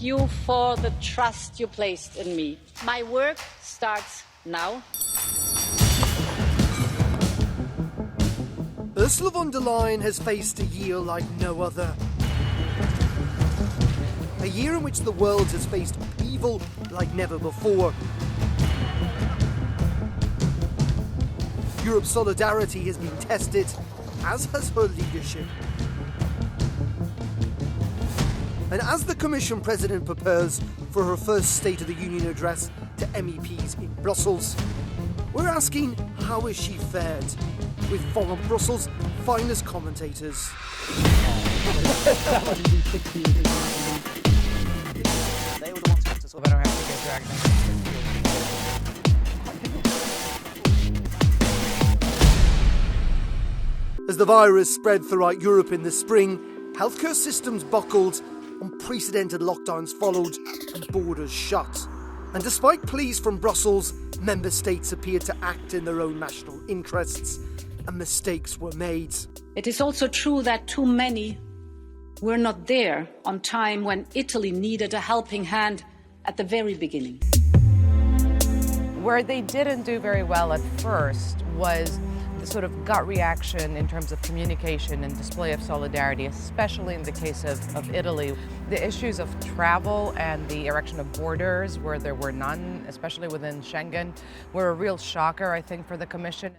you for the trust you placed in me. My work starts now. Ursula von der Leyen has faced a year like no other. A year in which the world has faced upheaval like never before. Europe's solidarity has been tested, as has her leadership. And as the Commission President prepares for her first State of the Union address to MEPs in Brussels, we're asking how has she fared with Forum Brussels' finest commentators. They were the ones who sort of don't have to get dragged into. As the virus spread throughout Europe in the spring, healthcare systems buckled, unprecedented lockdowns followed, and borders shut. And despite pleas from Brussels, member states appeared to act in their own national interests, and mistakes were made. It is also true that too many were not there on time when Italy needed a helping hand at the very beginning. Where they didn't do very well at first was the sort of gut reaction in terms of communication and display of solidarity, especially in the case of Italy. The issues of travel and the erection of borders where there were none, especially within Schengen, were a real shocker, I think, for the Commission.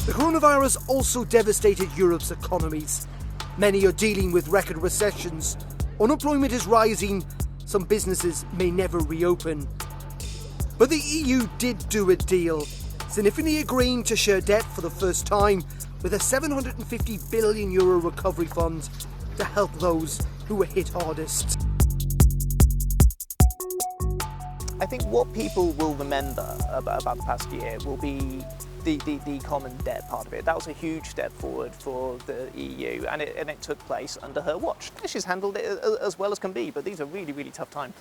The coronavirus also devastated Europe's economies. Many are dealing with record recessions. Unemployment is rising. Some businesses may never reopen. But the EU did do a deal, significantly agreeing to share debt for the first time with a €750 billion recovery fund to help those who were hit hardest. I think what people will remember about the past year will be the common debt part of it. That was a huge step forward for the EU, and it took place under her watch. She's handled it as well as can be, but these are really, really tough times.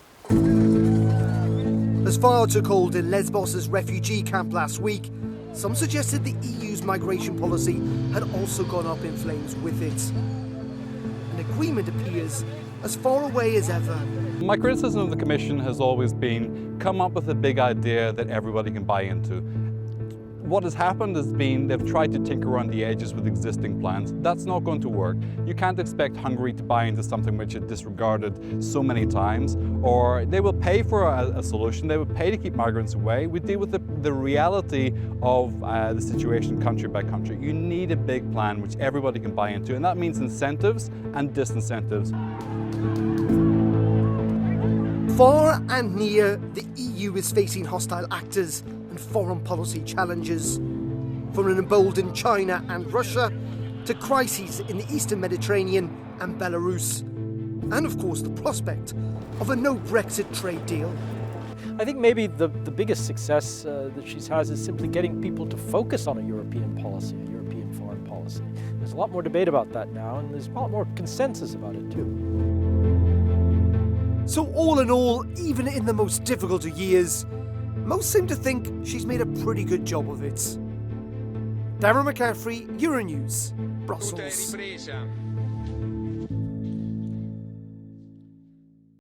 As fire took hold in Lesbos' refugee camp last week, some suggested the EU's migration policy had also gone up in flames with it. An agreement appears as far away as ever. My criticism of the Commission has always been, come up with a big idea that everybody can buy into. What has happened has been they've tried to tinker around the edges with existing plans. That's not going to work. You can't expect Hungary to buy into something which it disregarded so many times, or they will pay for a solution, they will pay to keep migrants away. We deal with the reality of the situation country by country. You need a big plan which everybody can buy into, and that means incentives and disincentives. Far and near, the EU is facing hostile actors and foreign policy challenges. From an emboldened China and Russia to crises in the Eastern Mediterranean and Belarus. And of course the prospect of a no-Brexit trade deal. I think maybe the biggest success that she's had is simply getting people to focus on a European policy, a European foreign policy. There's a lot more debate about that now, and there's a lot more consensus about it too. So all in all, even in the most difficult of years, most seem to think she's made a pretty good job of it. Darren McCaffrey, Euronews, Brussels.